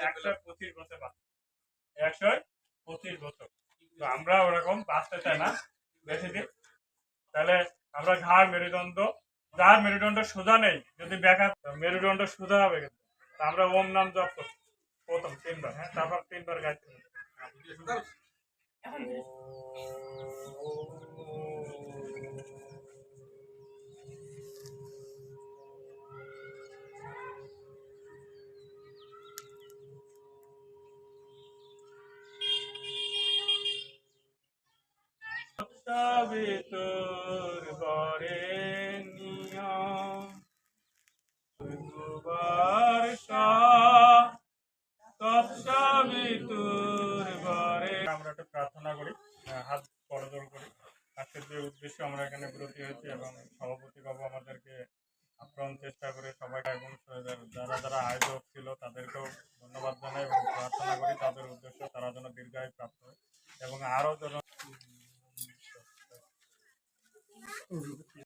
125 বছর 125 বছর। তো আমরা ওরকম বাঁচতে চাই না বেশি দিন। তাহলে আমরা ঘাড় মেরুদণ্ড, যার মেরুদণ্ড সোজা নেই, যদি ব্যাঘাত মেরুদণ্ড সোজা হবে কিন্তু আমরা ওম নাম জপ করছি প্রথম 3 বার, হ্যাঁ, তারপর 3 বার গাইতে হবে। ভিতর বরেণ্যম আমরা একটা প্রার্থনা করি, হাত করজোড় করি। আজকের যে উদ্দেশ্যে আমরা এখানে ব্রতী হয়েছি এবং সভাপতি বাবু আমাদেরকে আপ্রাণ চেষ্টা করে সবাই, এবং যারা যারা আয়োজক ছিল তাদেরকেও ধন্যবাদ জানাই এবং প্রার্থনা করি তাদের উদ্দেশ্য তারা যেন দীর্ঘায়ু প্রাপ্ত হয় এবং আরও যেন